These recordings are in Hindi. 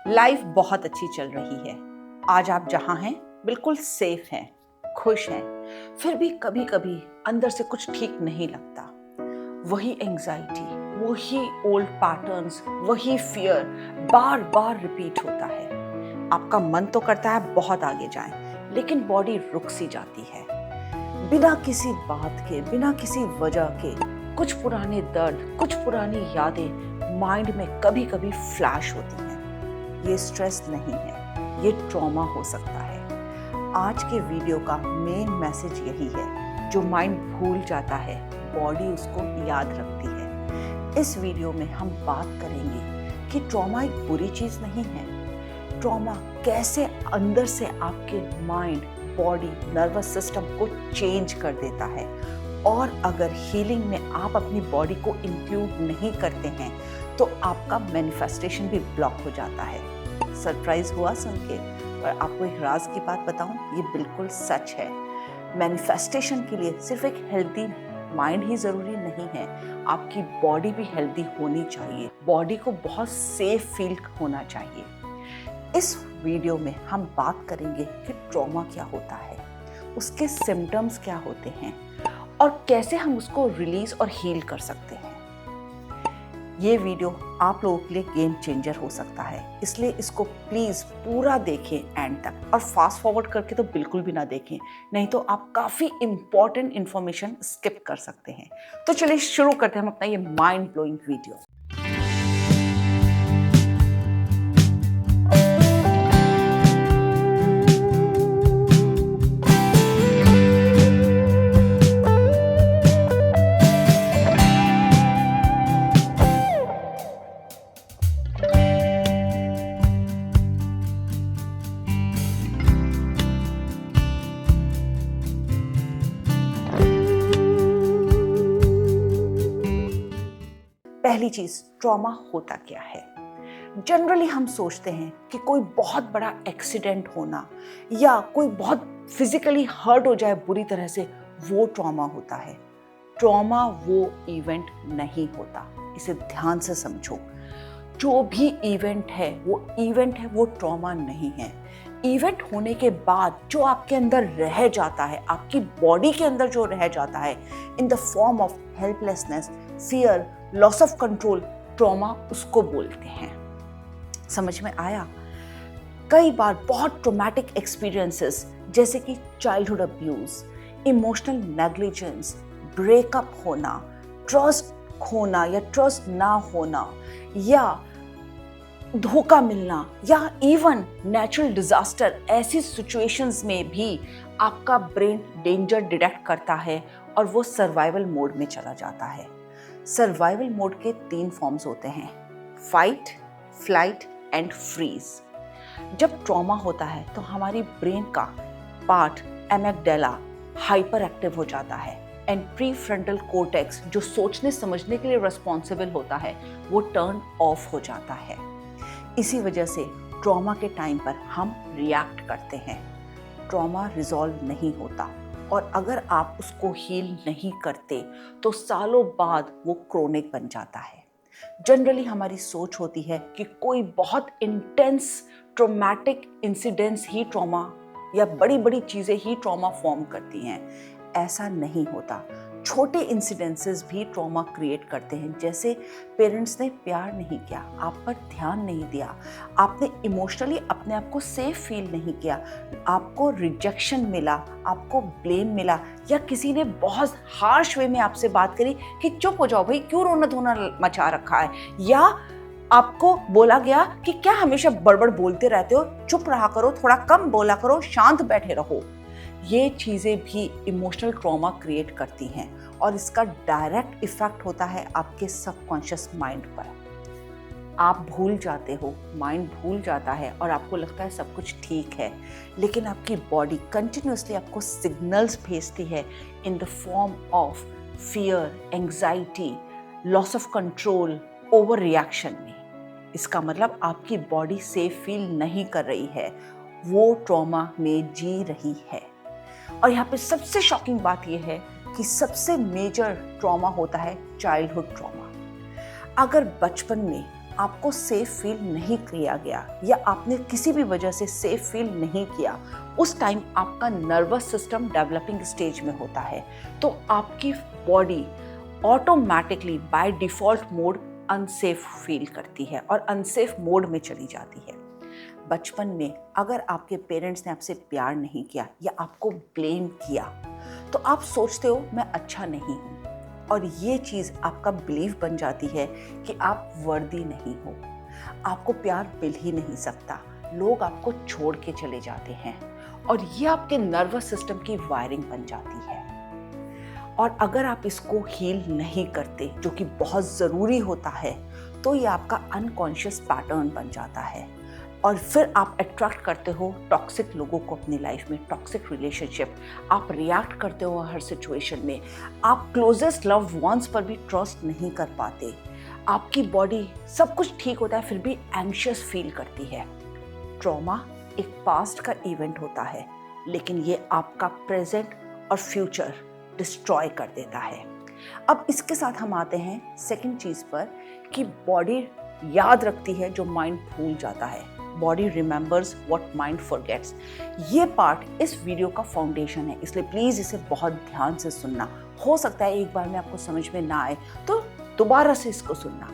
लाइफ बहुत अच्छी चल रही है। आज आप जहां हैं बिल्कुल सेफ हैं, खुश हैं। फिर भी कभी कभी अंदर से कुछ ठीक नहीं लगता। वही एंजाइटी, वही ओल्ड पैटर्न्स, वही फियर बार बार रिपीट होता है। आपका मन तो करता है बहुत आगे जाएं, लेकिन बॉडी रुक सी जाती है। बिना किसी बात के, बिना किसी वजह के कुछ पुराने दर्द, कुछ पुरानी यादें माइंड में कभी कभी फ्लैश होती हैं। ये स्ट्रेस नहीं है, ये ट्रॉमा हो सकता है। आज के वीडियो का मेन मैसेज यही है, जो माइंड भूल जाता है बॉडी उसको याद रखती है। इस वीडियो में हम बात करेंगे कि ट्रॉमा एक बुरी चीज नहीं है। ट्रॉमा कैसे अंदर से आपके माइंड, बॉडी, नर्वस सिस्टम को चेंज कर देता है, और अगर हीलिंग में आप अपनी बॉडी को इंक्लूड नहीं करते हैं तो आपका मैनिफेस्टेशन भी ब्लॉक हो जाता है। सरप्राइज हुआ सुन के? और आपको एक राज की बात बताऊं, ये बिल्कुल सच है। मैनिफेस्टेशन के लिए सिर्फ एक हेल्दी माइंड ही जरूरी नहीं है, आपकी बॉडी भी हेल्दी होनी चाहिए। बॉडी को बहुत सेफ फील होना चाहिए। इस वीडियो में हम बात करेंगे कि ट्रॉमा क्या होता है, उसके सिम्टम्स क्या होते हैं, और कैसे हम उसको रिलीज और हील कर सकते हैं। ये वीडियो आप लोगों के लिए गेम चेंजर हो सकता है, इसलिए इसको प्लीज पूरा देखें एंड तक, और फास्ट फॉरवर्ड करके तो बिल्कुल भी ना देखें, नहीं तो आप काफी इंपॉर्टेंट इंफॉर्मेशन स्किप कर सकते हैं। तो चलिए शुरू करते हैं हम अपना ये माइंड ब्लोइंग वीडियो। पहली चीज, ट्रॉमा होता क्या है। जनरली हम सोचते हैं कि कोई बहुत बड़ा एक्सीडेंट होना या कोई बहुत फिजिकली हर्ट हो जाए बुरी तरह से, वो ट्रॉमा होता है। ट्रॉमा वो इवेंट नहीं होता, इसे ध्यान से समझो। जो भी इवेंट है, वो ट्रॉमा नहीं है। इवेंट होने के बाद जो आपके अंदर रह जाता है, आपकी बॉडी के अंदर जो रह जाता है in the form of helplessness, fear, loss of control, trauma उसको बोलते हैं। समझ में आया? कई बार बहुत ट्रॉमेटिक एक्सपीरियंसेस जैसे कि childhood abuse, emotional negligence, breakup होना, ट्रस्ट खोना या ट्रस्ट ना होना, या धोखा मिलना, या इवन नेचुरल डिजास्टर, ऐसी सिचुएशंस में भी आपका ब्रेन डेंजर डिटेक्ट करता है और वो सर्वाइवल मोड में चला जाता है। सर्वाइवल मोड के 3 फॉर्म्स होते हैं: फाइट, फ्लाइट एंड फ्रीज। जब ट्रॉमा होता है तो हमारी ब्रेन का पार्ट एमिगडाला हाइपर एक्टिव हो जाता है, एंड प्रीफ्रंटल कोर्टेक्स, जो सोचने समझने के लिए रिस्पॉन्सिबल होता है, वो टर्न ऑफ हो जाता है। इसी वजह से ट्रॉमा के टाइम पर हम रिएक्ट करते हैं। ट्रॉमा रिजॉल्व नहीं होता, और अगर आप उसको हील नहीं करते तो सालों बाद वो क्रोनिक बन जाता है। जनरली हमारी सोच होती है कि कोई बहुत इंटेंस ट्रॉमेटिक इंसिडेंट्स ही ट्रॉमा, या बड़ी बड़ी चीज़ें ही ट्रॉमा फॉर्म करती हैं। ऐसा नहीं होता। छोटे इंसिडेंसेस भी ट्रॉमा क्रिएट करते हैं, जैसे पेरेंट्स ने प्यार नहीं किया, आप पर ध्यान नहीं दिया, आपने इमोशनली अपने आप को सेफ फील नहीं किया, आपको रिजेक्शन मिला, आपको ब्लेम मिला, या किसी ने बहुत हार्श वे में आपसे बात करी कि चुप हो जाओ भाई, क्यों रोना धोना मचा रखा है, या आपको बोला गया कि क्या हमेशा बड़बड़ बोलते रहते हो, चुप रहा करो, थोड़ा कम बोला करो, शांत बैठे रहो। ये चीज़ें भी इमोशनल ट्रॉमा क्रिएट करती हैं, और इसका डायरेक्ट इफेक्ट होता है आपके सबकॉन्शियस माइंड पर। आप भूल जाते हो, माइंड भूल जाता है, और आपको लगता है सब कुछ ठीक है, लेकिन आपकी बॉडी कंटिन्यूसली आपको सिग्नल्स भेजती है in the form of fear, anxiety, loss of control, over reaction में। इसका मतलब आपकी बॉडी सेफ फील नहीं कर रही है, वो ट्रॉमा में जी रही है। और यहाँ पे सबसे शॉकिंग बात यह है कि सबसे मेजर ट्रॉमा होता है चाइल्डहुड ट्रॉमा। अगर बचपन में आपको सेफ फील नहीं किया गया या आपने किसी भी वजह से सेफ फील नहीं किया, उस टाइम आपका नर्वस सिस्टम डेवलपिंग स्टेज में होता है, तो आपकी body automatically by default mode unsafe feel करती है और अनसेफ मोड में चली जाती है। बचपन में अगर आपके पेरेंट्स ने आपसे प्यार नहीं किया या आपको ब्लेम किया, तो आप सोचते हो मैं अच्छा नहीं हूँ, और ये चीज़ आपका बिलीफ बन जाती है कि आप वर्दी नहीं हो, आपको प्यार मिल ही नहीं सकता, लोग आपको छोड़ के चले जाते हैं, और ये आपके नर्वस सिस्टम की वायरिंग बन जाती है। और अगर आप इसको हील नहीं करते, जो कि बहुत ज़रूरी होता है, तो ये आपका अनकॉन्शियस पैटर्न बन जाता है और फिर आप अट्रैक्ट करते हो टॉक्सिक लोगों को अपनी लाइफ में, टॉक्सिक रिलेशनशिप। आप रिएक्ट करते हो हर सिचुएशन में, आप क्लोजेस्ट लव वंस पर भी ट्रस्ट नहीं कर पाते, आपकी बॉडी सब कुछ ठीक होता है फिर भी एंग्शियस फील करती है। ट्रॉमा एक पास्ट का इवेंट होता है, लेकिन ये आपका प्रेजेंट और फ्यूचर डिस्ट्रॉय कर देता है। अब इसके साथ हम आते हैं सेकंड चीज़ पर कि बॉडी याद रखती है जो माइंड भूल जाता है। Body remembers what mind forgets. ये पार्ट इस वीडियो का फाउंडेशन है, इसलिए प्लीज़ इसे बहुत ध्यान से सुनना। हो सकता है एक बार में आपको समझ में ना आए तो दोबारा से इसको सुनना।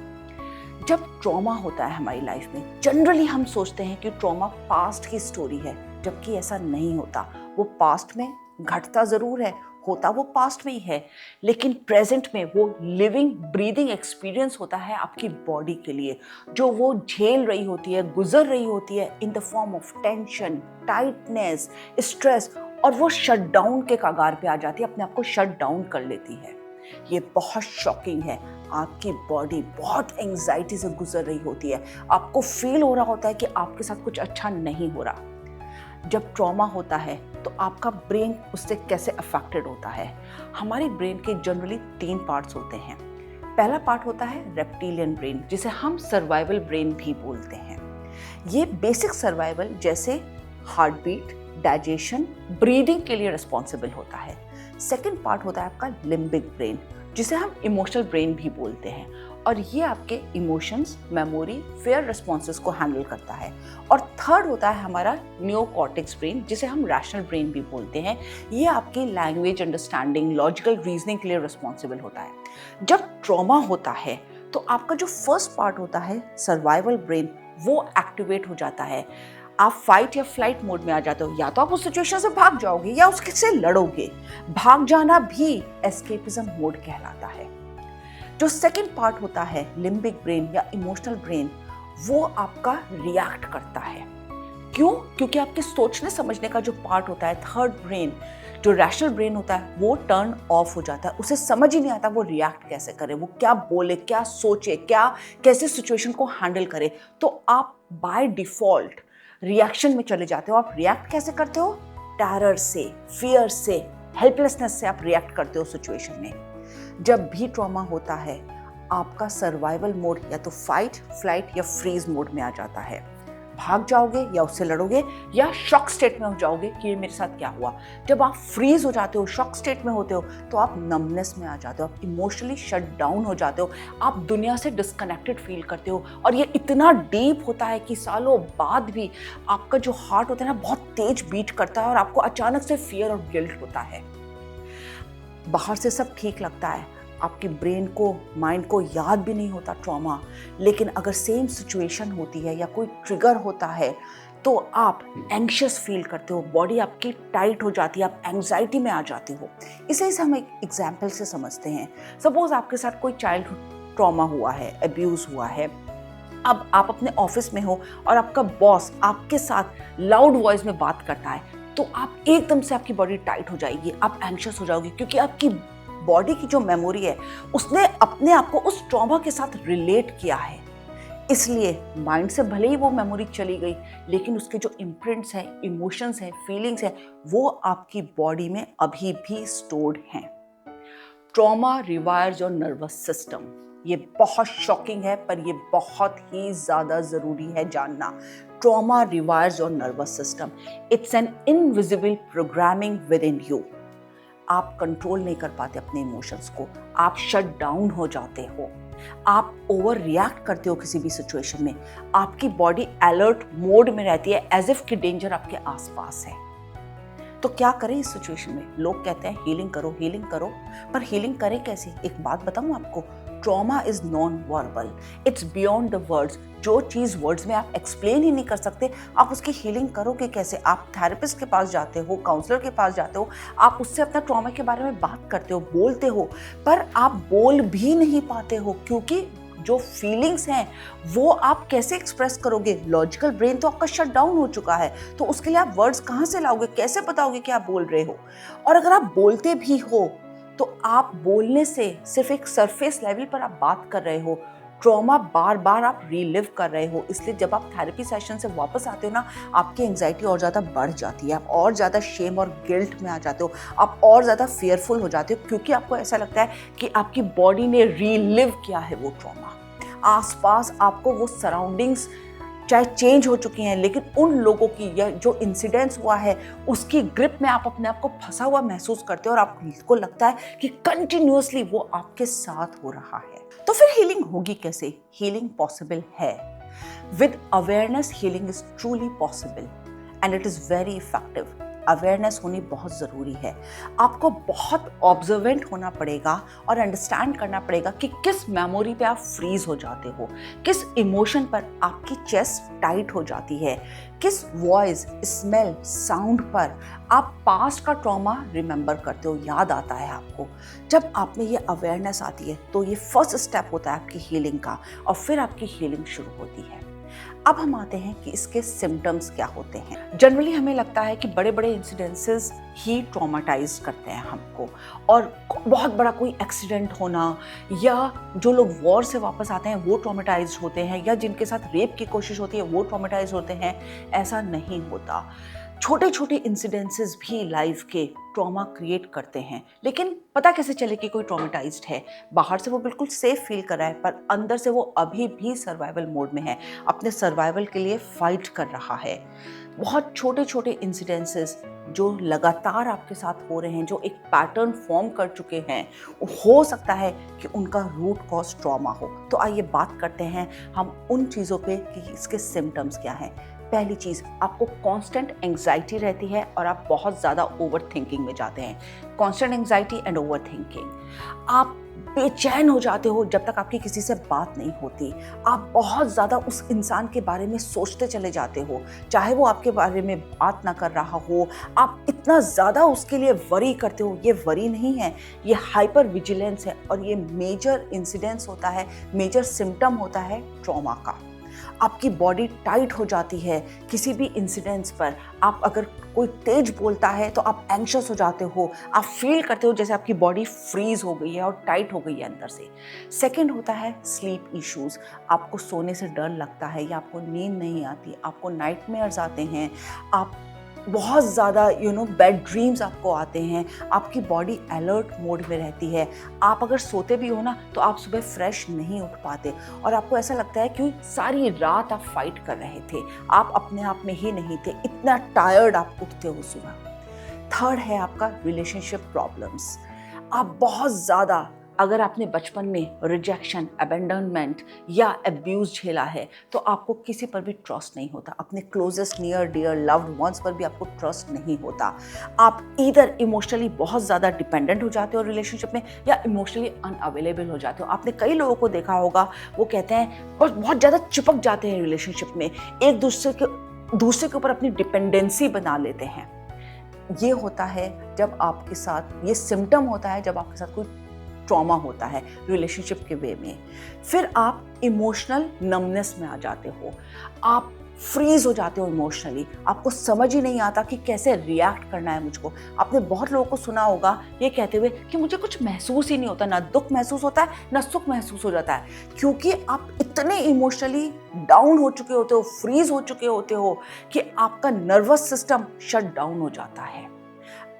जब ट्रॉमा होता है हमारी लाइफ में, जनरली हम सोचते हैं कि ट्रॉमा पास्ट की स्टोरी है, जबकि ऐसा नहीं होता। वो पास्ट में घटता ज़रूर है, होता वो पास्ट में ही है, लेकिन प्रेजेंट में वो लिविंग ब्रीदिंग एक्सपीरियंस होता है आपकी बॉडी के लिए, जो वो झेल रही होती है, गुजर रही होती है in the form of tension, tightness, stress, और वो शट डाउन के कगार पे आ जाती है, अपने आप को शट डाउन कर लेती है। ये बहुत शॉकिंग है। आपकी बॉडी बहुत एंग्जाइटी से गुजर रही होती है, आपको फील हो रहा होता है कि आपके साथ कुछ अच्छा नहीं हो रहा। जब ट्रॉमा होता है तो आपका ब्रेन उससे कैसे अफेक्टेड होता है? हमारे ब्रेन के जनरली 3 पार्ट्स होते हैं। पहला पार्ट होता है रेप्टिलियन ब्रेन, जिसे हम सर्वाइवल ब्रेन भी बोलते हैं। ये बेसिक सर्वाइवल जैसे हार्ट बीट, डाइजेशन, ब्रीदिंग के लिए रिस्पॉन्सिबल होता है। सेकेंड पार्ट होता है आपका लिम्बिक ब्रेन, जिसे हम इमोशनल ब्रेन भी बोलते हैं, और ये आपके इमोशंस, मेमोरी, फेयर रिस्पॉन्सेस को हैंडल करता है। और थर्ड होता है हमारा नियोकॉर्टेक्स ब्रेन, जिसे हम रैशनल ब्रेन भी बोलते हैं। ये आपकी लैंग्वेज अंडरस्टैंडिंग, लॉजिकल रीजनिंग के लिए रिस्पॉन्सिबल होता है। जब ट्रॉमा होता है तो आपका जो फर्स्ट पार्ट होता है सर्वाइवल ब्रेन, वो एक्टिवेट हो जाता है। आप फाइट या फ्लाइट मोड में आ जाते हो, या तो आप उस सिचुएशन से भाग जाओगे या उसके से लड़ोगे। भाग जाना भी एस्केपिज्म मोड कहलाता है। जो सेकंड पार्ट होता है लिम्बिक ब्रेन या इमोशनल ब्रेन, वो आपका रिएक्ट करता है। क्यों? क्योंकि आपके सोचने समझने का जो पार्ट होता है, थर्ड ब्रेन, जो रैशनल ब्रेन होता है, वो टर्न ऑफ हो जाता है। उसे समझ ही नहीं आता वो रिएक्ट कैसे करे, वो क्या बोले, क्या सोचे, कैसे सिचुएशन को हैंडल करे। तो आप बाय डिफॉल्ट रिएक्शन में चले जाते हो। आप रिएक्ट कैसे करते हो? टेरर से, फियर से, हेल्पलेसनेस से आप रिएक्ट करते हो सिचुएशन में। जब भी ट्रॉमा होता है, आपका सर्वाइवल मोड या तो फाइट, फ्लाइट या फ्रीज मोड में आ जाता है। भाग जाओगे या उससे लड़ोगे, या शॉक स्टेट में हो जाओगे कि ये मेरे साथ क्या हुआ। जब आप फ्रीज हो जाते हो, शॉक स्टेट में होते हो, तो आप नमनेस में आ जाते हो, आप इमोशनली शट डाउन हो जाते हो, आप दुनिया से डिस्कनेक्टेड फील करते हो। और ये इतना डीप होता है कि सालों बाद भी आपका जो हार्ट होता है ना, बहुत तेज बीट करता है और आपको अचानक से फियर और गिल्ट होता है। बाहर से सब ठीक लगता है, आपके ब्रेन को, माइंड को याद भी नहीं होता ट्रॉमा, लेकिन अगर सेम सिचुएशन होती है या कोई ट्रिगर होता है तो आप एंग्शियस फील करते हो, बॉडी आपकी टाइट हो जाती है, आप एंग्जाइटी में आ जाते हो। इसे हम एक एग्जाम्पल से समझते हैं। सपोज आपके साथ कोई चाइल्डहुड ट्रॉमा हुआ है, अब्यूज हुआ है। अब आप अपने ऑफिस में हो और आपका बॉस आपके साथ लाउड वॉइस में बात करता है, तो आप एकदम से आपकी बॉडी टाइट हो जाएगी, आप एंग्शियस हो जाओगे, क्योंकि आपकी बॉडी की जो मेमोरी है उसने अपने आप को उस ट्रॉमा के साथ रिलेट किया है। इसलिए माइंड से भले ही वो मेमोरी चली गई, लेकिन उसके जो इम्प्रिंट्स हैं, इमोशंस हैं, फीलिंग्स हैं, वो आपकी बॉडी में अभी भी स्टोर्ड हैं। Trauma rewires your nervous system. ये बहुत शॉकिंग है, पर ये बहुत ही ज़्यादा ज़रूरी है जानना। Trauma rewires your nervous system. It's an invisible programming within you. आप कंट्रोल नहीं कर पाते अपने इमोशंस को, आप शट डाउन हो जाते हो। आप ओवर रिएक्ट करते हो किसी भी सिचुएशन में, आपकी बॉडी अलर्ट मोड में रहती है, एज इफ कि डेंजर आपके आसपास है। तो क्या करें इस सिचुएशन में? लोग कहते हैं हीलिंग करो, पर हीलिंग करें कैसे? एक बात बताऊं आपको, trauma is non verbal, it's beyond the words. जो चीज़ वर्ड्स में आप एक्सप्लेन ही नहीं कर सकते, आप उसकी हीलिंग करोगे कैसे? आप थेरेपिस्ट के पास जाते हो, काउंसलर के पास जाते हो, आप उससे अपना ट्रॉमा के बारे में बात करते हो, बोलते हो, पर आप बोल भी नहीं पाते हो, क्योंकि जो फीलिंग्स हैं वो आप कैसे एक्सप्रेस करोगे? लॉजिकल ब्रेन तो आपका शट डाउन हो चुका है, तो उसके लिए आप वर्ड्स कहाँ से लाओगे? कैसे बताओगे कि आप बोल रहे हो? और अगर आप बोलते भी हो तो आप बोलने से सिर्फ एक सरफेस लेवल पर आप बात कर रहे हो, ट्रॉमा बार बार आप रीलिव कर रहे हो। इसलिए जब आप थेरेपी सेशन से वापस आते हो ना, आपकी एंग्जाइटी और ज़्यादा बढ़ जाती है, आप और ज़्यादा शेम और गिल्ट में आ जाते हो, आप और ज़्यादा फियरफुल हो जाते हो, क्योंकि आपको ऐसा लगता है कि आपकी बॉडी ने रीलिव किया है वो ट्रॉमा। आसपास आपको वो सराउंडिंग्स चाहे चेंज हो चुकी हैं, लेकिन उन लोगों की या जो इंसिडेंट्स हुआ है उसकी ग्रिप में आप अपने आप को फंसा हुआ महसूस करते हो, और आपको लगता है कि कंटिन्यूअसली वो आपके साथ हो रहा है। तो फिर हीलिंग होगी कैसे? हीलिंग पॉसिबल है। With awareness healing is truly possible and it is very effective. Awareness होनी बहुत ज़रूरी है। आपको बहुत ऑब्जर्वेंट होना पड़ेगा और अंडरस्टैंड करना पड़ेगा कि किस मेमोरी पे आप फ्रीज हो जाते हो, किस इमोशन पर आपकी चेस्ट टाइट हो जाती है, किस वॉइस, स्मेल, साउंड पर आप पास्ट का ट्रॉमा रिमेंबर करते हो, याद आता है आपको। जब आप में ये अवेयरनेस आती है तो ये फर्स्ट स्टेप होता है आपकी हीलिंग का, और फिर आपकी हीलिंग शुरू होती है। अब हम आते हैं कि इसके सिम्टम्स क्या होते हैं। जनरली हमें लगता है कि बड़े बड़े इंसिडेंसेस ही ट्रॉमाटाइज करते हैं हमको, और बहुत बड़ा कोई एक्सीडेंट होना, या जो लोग वॉर से वापस आते हैं वो ट्रॉमाटाइज होते हैं, या जिनके साथ रेप की कोशिश होती है वो ट्रॉमाटाइज होते हैं। ऐसा नहीं होता। छोटे छोटे इंसिडेंसेस भी लाइफ के ट्रॉमा क्रिएट करते हैं, लेकिन पता कैसे चले कि कोई ट्रॉमेटाइज्ड है? बाहर से वो बिल्कुल सेफ फील कर रहा है, पर अंदर से वो अभी भी सर्वाइवल मोड में है, अपने सर्वाइवल के लिए फाइट कर रहा है। बहुत छोटे छोटे इंसिडेंसेस जो लगातार आपके साथ हो रहे हैं, जो एक पैटर्न फॉर्म कर चुके हैं, हो सकता है कि उनका रूट कॉज ट्रॉमा हो। तो आइए बात करते हैं हम उन चीज़ों पे कि इसके सिम्टम्स क्या हैं। पहली चीज़, आपको कांस्टेंट एंग्जाइटी रहती है और आप बहुत ज़्यादा ओवर थिंकिंग में जाते हैं। Constant anxiety and over thinking. आप बेचैन हो जाते हो जब तक आपकी किसी से बात नहीं होती। आप बहुत ज़्यादा उस इंसान के बारे में सोचते चले जाते हो, चाहे वो आपके बारे में बात ना कर रहा हो। आप इतना ज़्यादा उसके लिए वरी करते हो। ये वरी नहीं है, ये हाइपर विजिलेंस है, और ये मेजर इंसिडेंस होता है, मेजर सिम्टम होता है ट्रॉमा का। आपकी बॉडी टाइट हो जाती है किसी भी इंसिडेंट्स पर। आप अगर कोई तेज बोलता है तो आप एंग्शियस हो जाते हो, आप फील करते हो जैसे आपकी बॉडी फ्रीज हो गई है और टाइट हो गई है अंदर से। सेकंड होता है स्लीप इश्यूज। आपको सोने से डर लगता है या आपको नींद नहीं आती, आपको नाइटमेयर्स आते हैं, आप बहुत ज़्यादा बैड ड्रीम्स आपको आते हैं, आपकी बॉडी अलर्ट मोड में रहती है। आप अगर सोते भी हो ना तो आप सुबह फ्रेश नहीं उठ पाते, और आपको ऐसा लगता है कि सारी रात आप फाइट कर रहे थे, आप अपने आप में ही नहीं थे, इतना टायर्ड आप उठते हो सुबह। थर्ड है आपका रिलेशनशिप प्रॉब्लम्स। आप बहुत ज़्यादा, अगर आपने बचपन में रिजेक्शन, अबेंडनमेंट या अब्यूज़ झेला है तो आपको किसी पर भी ट्रस्ट नहीं होता। अपने closest near dear loved ones पर भी आपको ट्रस्ट नहीं होता। आप इधर इमोशनली बहुत ज़्यादा डिपेंडेंट हो जाते हो रिलेशनशिप में, या इमोशनली अनअवेलेबल हो जाते हो। आपने कई लोगों को देखा होगा, वो कहते हैं बहुत ज़्यादा चिपक जाते हैं रिलेशनशिप में, एक दूसरे के ऊपर अपनी डिपेंडेंसी बना लेते हैं। ये होता है जब आपके साथ, ये सिम्टम होता है जब आपके साथ कोई ट्रॉमा होता है रिलेशनशिप के वे में। फिर आप इमोशनल नमनेस में आ जाते हो, आप फ्रीज हो जाते हो इमोशनली, आपको समझ ही नहीं आता कि कैसे रिएक्ट करना है मुझको। आपने बहुत लोगों को सुना होगा ये कहते हुए कि मुझे कुछ महसूस ही नहीं होता, ना दुख महसूस होता है ना सुख महसूस हो जाता है, क्योंकि आप इतने इमोशनली डाउन हो चुके होते हो, फ्रीज हो चुके होते हो कि आपका नर्वस सिस्टम शट डाउन हो जाता है।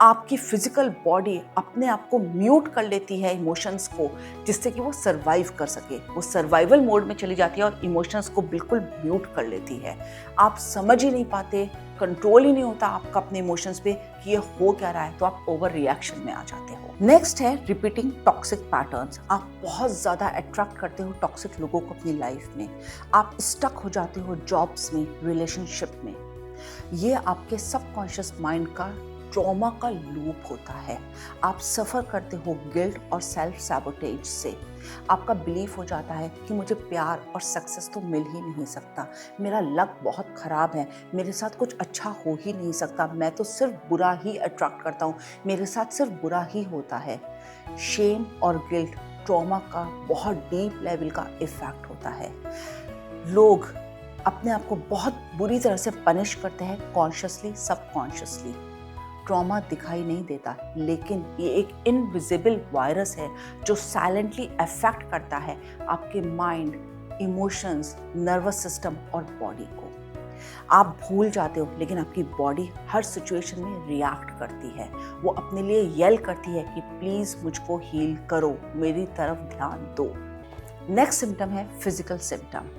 आपकी फिजिकल बॉडी अपने आप को म्यूट कर लेती है इमोशंस को, जिससे कि वो सर्वाइव कर सके। वो सर्वाइवल मोड में चली जाती है और इमोशंस को बिल्कुल म्यूट कर लेती है। आप समझ ही नहीं पाते, कंट्रोल ही नहीं होता आपका अपने इमोशंस पे कि ये हो क्या रहा है, तो आप ओवर रिएक्शन में आ जाते हो। नेक्स्ट है रिपीटिंग टॉक्सिक पैटर्न्स। आप बहुत ज़्यादा अट्रैक्ट करते हो टॉक्सिक लोगों को अपनी लाइफ में। आप स्टक हो जाते हो जॉब्स में, रिलेशनशिप में। ये आपके सबकॉन्शियस माइंड का ट्रॉमा का लूप होता है। आप सफ़र करते हो गिल्ट और सेल्फ सैबोटेज से। आपका बिलीफ हो जाता है कि मुझे प्यार और सक्सेस तो मिल ही नहीं सकता, मेरा लक बहुत ख़राब है, मेरे साथ कुछ अच्छा हो ही नहीं सकता, मैं तो सिर्फ बुरा ही अट्रैक्ट करता हूँ, मेरे साथ सिर्फ बुरा ही होता है। शेम और गिल्ट ट्रॉमा का बहुत डीप लेवल का इफ़ेक्ट होता है। लोग अपने आप को बहुत बुरी तरह से पनिश करते हैं, कॉन्शियसली सबकॉन्शियसली। ट्रॉमा दिखाई नहीं देता, लेकिन ये एक इनविजिबल वायरस है जो साइलेंटली अफेक्ट करता है आपके माइंड, इमोशंस, नर्वस सिस्टम और बॉडी को। आप भूल जाते हो, लेकिन आपकी बॉडी हर सिचुएशन में रिएक्ट करती है। वो अपने लिए येल करती है कि प्लीज़ मुझको हील करो, मेरी तरफ ध्यान दो। नेक्स्ट सिम्टम है फिजिकल सिम्टम।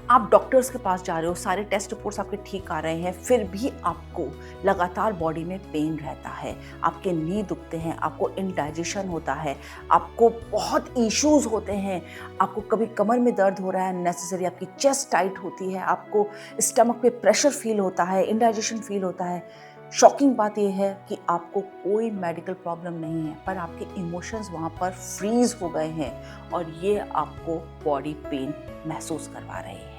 आप डॉक्टर्स के पास जा रहे हो, सारे टेस्ट रिपोर्ट्स आपके ठीक आ रहे हैं, फिर भी आपको लगातार बॉडी में पेन रहता है, आपके नी दुखते हैं, आपको इंडाइजेशन होता है, आपको बहुत इश्यूज होते हैं, आपको कभी कमर में दर्द हो रहा है नेसेसरी, आपकी चेस्ट टाइट होती है, आपको स्टमक पे प्रेशर फील होता है, इंडाइजेशन फील होता है। शॉकिंग बात यह है कि आपको कोई मेडिकल प्रॉब्लम नहीं है, पर आपके इमोशंस वहाँ पर फ्रीज हो गए हैं और ये आपको बॉडी पेन महसूस करवा रहे हैं।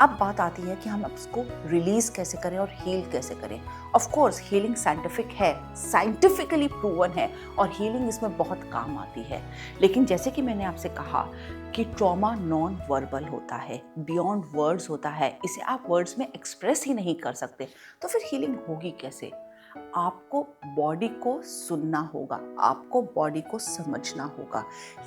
अब बात आती है कि हम इसको रिलीज कैसे करें और हील कैसे करें। ऑफ कोर्स हीलिंग साइंटिफिक है, साइंटिफिकली प्रूवन है और हीलिंग इसमें बहुत काम आती है। लेकिन जैसे कि मैंने आपसे कहा कि ट्रॉमा नॉन वर्बल होता है, बियॉन्ड वर्ड्स होता है, इसे आप वर्ड्स में एक्सप्रेस ही नहीं कर सकते, तो फिर हीलिंग होगी कैसे? आपको बॉडी को सुनना होगा, आपको बॉडी को समझना होगा।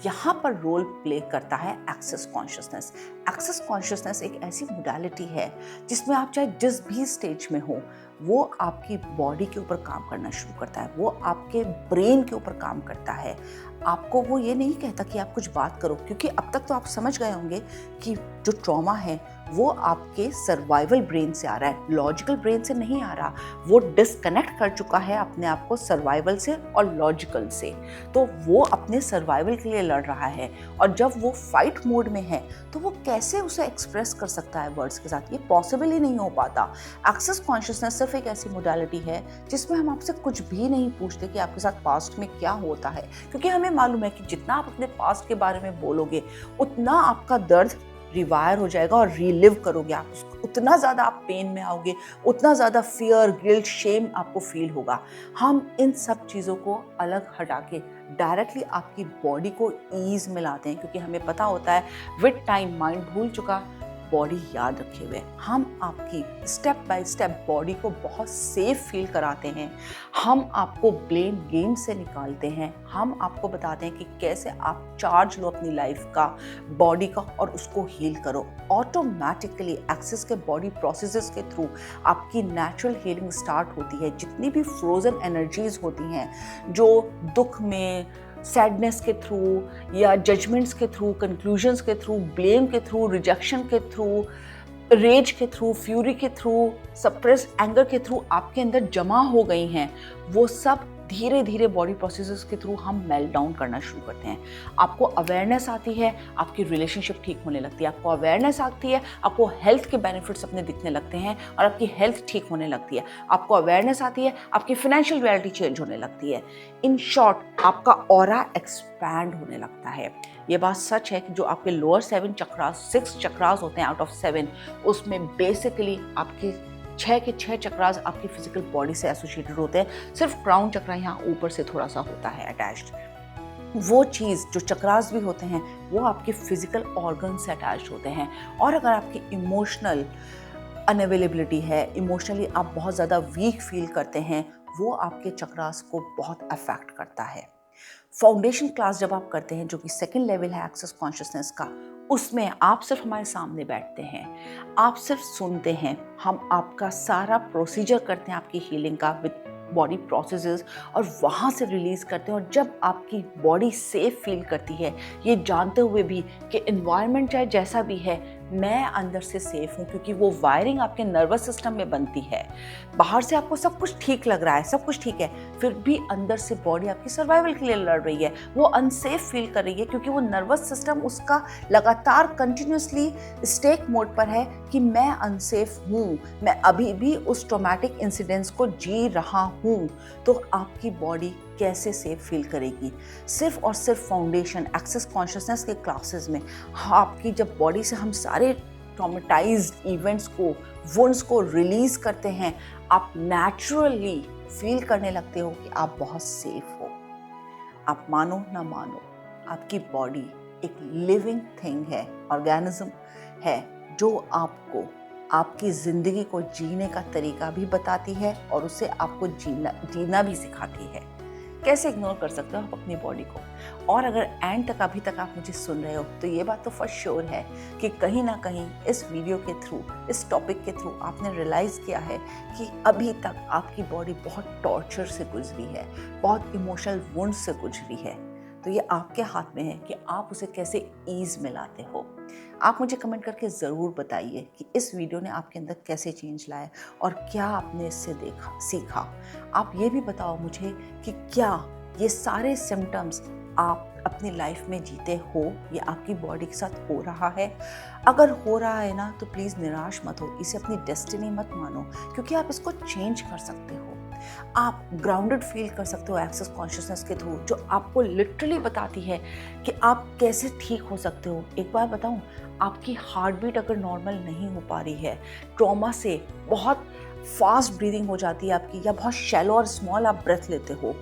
यहाँ पर रोल प्ले करता है एक्सेस कॉन्शियसनेस। एक्सेस कॉन्शियसनेस एक ऐसी मोडालिटी है जिसमें आप चाहे जिस भी स्टेज में हो, वो आपकी बॉडी के ऊपर काम करना शुरू करता है, वो आपके ब्रेन के ऊपर काम करता है। आपको वो ये नहीं कहता कि आप कुछ बात करो, क्योंकि अब तक तो आप समझ गए होंगे कि जो ट्रॉमा है वो आपके सर्वाइवल ब्रेन से आ रहा है, लॉजिकल ब्रेन से नहीं आ रहा। वो डिस्कनेक्ट कर चुका है अपने आप को सर्वाइवल से और लॉजिकल से, तो वो अपने सर्वाइवल के लिए लड़ रहा है। और जब वो फाइट मोड में है तो वो कैसे उसे एक्सप्रेस कर सकता है वर्ड्स के साथ? ये पॉसिबल ही नहीं हो पाता। एक्सेस कॉन्शियसनेस सिर्फ एक ऐसी मोडालिटी है जिसमें हम आपसे कुछ भी नहीं पूछते कि आपके साथ पास्ट में क्या होता है, क्योंकि हमें मालूम है कि जितना आप अपने पास्ट के बारे में बोलोगे उतना आपका दर्द रिवायर हो जाएगा और रीलिव करोगे आप उसको, उतना ज़्यादा आप पेन में आओगे, उतना ज़्यादा फियर, गिल्ट, शेम आपको फील होगा। हम इन सब चीज़ों को अलग हटा के डायरेक्टली आपकी बॉडी को ईज में लाते हैं, क्योंकि हमें पता होता है विद टाइम माइंड भूल चुका, बॉडी याद रखे हुए। हम आपकी स्टेप बाय स्टेप बॉडी को बहुत सेफ फील कराते हैं। हम आपको ब्लेम गेम से निकालते हैं। हम आपको बताते हैं कि कैसे आप चार्ज लो अपनी लाइफ का, बॉडी का, और उसको हील करो। ऑटोमेटिकली एक्सेस के बॉडी प्रोसेसेस के थ्रू आपकी नेचुरल हीलिंग स्टार्ट होती है। जितनी भी फ्रोजन एनर्जीज होती हैं जो दुख में, सैडनेस के थ्रू या जजमेंट्स के थ्रू, कंक्लूजन्स के थ्रू, ब्लेम के थ्रू, रिजेक्शन के थ्रू, रेज के थ्रू, फ्यूरी के थ्रू, सप्रेस एंगर के थ्रू आपके अंदर जमा हो गई हैं, वो सब धीरे धीरे बॉडी प्रोसेसेस के थ्रू हम मेल्ट डाउन करना शुरू करते हैं। आपको अवेयरनेस आती है, आपकी रिलेशनशिप ठीक होने लगती है। आपको अवेयरनेस आती है, आपको हेल्थ के बेनिफिट्स अपने दिखने लगते हैं और आपकी हेल्थ ठीक होने लगती है। आपको अवेयरनेस आती है, आपकी फाइनेंशियल रियलिटी चेंज होने लगती है। इन शॉर्ट आपका ऑरा एक्सपैंड होने लगता है। ये बात सच है कि जो आपके लोअर 7 चक्रास, 6 चक्रास होते हैं आउट ऑफ 7, उसमें बेसिकली आपके 6 के 6 चक्रास आपकी फिजिकल बॉडी से एसोसिएटेड होते हैं। सिर्फ क्राउन चक्रा यहाँ ऊपर से थोड़ा सा होता है अटैच्ड। वो चीज़ जो चक्रास भी होते हैं वो आपके फिजिकल ऑर्गन से अटैच होते हैं। और अगर आपकी इमोशनल अनअवेलेबिलिटी है, इमोशनली आप बहुत ज़्यादा वीक फील करते हैं, वो आपके चक्रास को बहुत अफेक्ट करता है। फाउंडेशन क्लास जब आप करते हैं, जो कि सेकंड लेवल है एक्सेस कॉन्शियसनेस का, उसमें आप सिर्फ हमारे सामने बैठते हैं, आप सिर्फ सुनते हैं, हम आपका सारा प्रोसीजर करते हैं आपकी हीलिंग का विद बॉडी प्रोसेसेस और वहाँ से रिलीज़ करते हैं। और जब आपकी बॉडी सेफ फील करती है, ये जानते हुए भी कि एनवायरनमेंट चाहे जैसा भी है, मैं अंदर से सेफ हूँ, क्योंकि वो वायरिंग आपके नर्वस सिस्टम में बनती है। बाहर से आपको सब कुछ ठीक लग रहा है, सब कुछ ठीक है, फिर भी अंदर से बॉडी आपकी सर्वाइवल के लिए लड़ रही है, वो अनसेफ फील कर रही है, क्योंकि वो नर्वस सिस्टम उसका लगातार कंटिन्यूसली स्टेक मोड पर है कि मैं अनसेफ हूँ, मैं अभी भी उस ट्रॉमेटिक इंसिडेंट्स को जी रहा हूँ। तो आपकी बॉडी कैसे सेफ फील करेगी? सिर्फ और सिर्फ फाउंडेशन एक्सेस कॉन्शियसनेस के क्लासेस में आपकी जब बॉडी से हम सारे ट्रॉमेटाइज्ड इवेंट्स को, वुंड्स को रिलीज करते हैं, आप नेचुरली फील करने लगते हो कि आप बहुत सेफ हो। आप मानो ना मानो, आपकी बॉडी एक लिविंग थिंग है, ऑर्गेनिज्म है, जो आपको आपकी ज़िंदगी को जीने का तरीका भी बताती है और उसे आपको जीना भी सिखाती है। कैसे इग्नोर कर सकते हो आप अपनी बॉडी को? और अगर एंड तक अभी तक आप मुझे सुन रहे हो तो ये बात तो फॉर श्योर है कि कहीं ना कहीं इस वीडियो के थ्रू, इस टॉपिक के थ्रू आपने रियलाइज़ किया है कि अभी तक आपकी बॉडी बहुत टॉर्चर से गुजरी है, बहुत इमोशनल वुंड से गुजरी है। तो ये आपके हाथ में है कि आप उसे कैसे ईज़ में लाते हो। आप मुझे कमेंट करके ज़रूर बताइए कि इस वीडियो ने आपके अंदर कैसे चेंज लाया और क्या आपने इससे सीखा। आप ये भी बताओ मुझे कि क्या ये सारे सिम्टम्स आप अपनी लाइफ में जीते हो, ये आपकी बॉडी के साथ हो रहा है? अगर हो रहा है ना, तो प्लीज़ निराश मत हो, इसे अपनी डेस्टिनी मत मानो, क्योंकि आप इसको चेंज कर सकते हो। आप ग्राउंडेड फील कर सकते हो एक्सेस कॉन्शियसनेस के थ्रू, जो आपको लिटरली बताती है कि आप कैसे ठीक हो सकते हो। एक बार बताऊं, आपकी हार्ट बीट अगर नॉर्मल नहीं हो पा रही है, ट्रॉमा से बहुत फास्ट ब्रीदिंग हो जाती है आपकी, या बहुत शैलो और स्मॉल आप ब्रेथ लेते हो,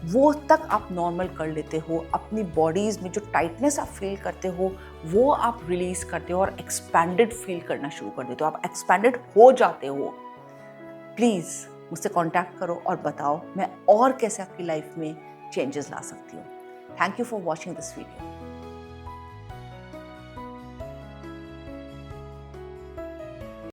वो तक आप नॉर्मल कर लेते हो। अपनी बॉडीज़ में जो टाइटनेस आप फील करते हो वो आप रिलीज़ करते हो और एक्सपैंडेड फील करना शुरू कर देते हो, आप एक्सपैंडेड हो जाते हो। प्लीज़ मुझसे कांटेक्ट करो और बताओ मैं और कैसे आपकी लाइफ में चेंजेस ला सकती हूँ। Thank you for watching this video.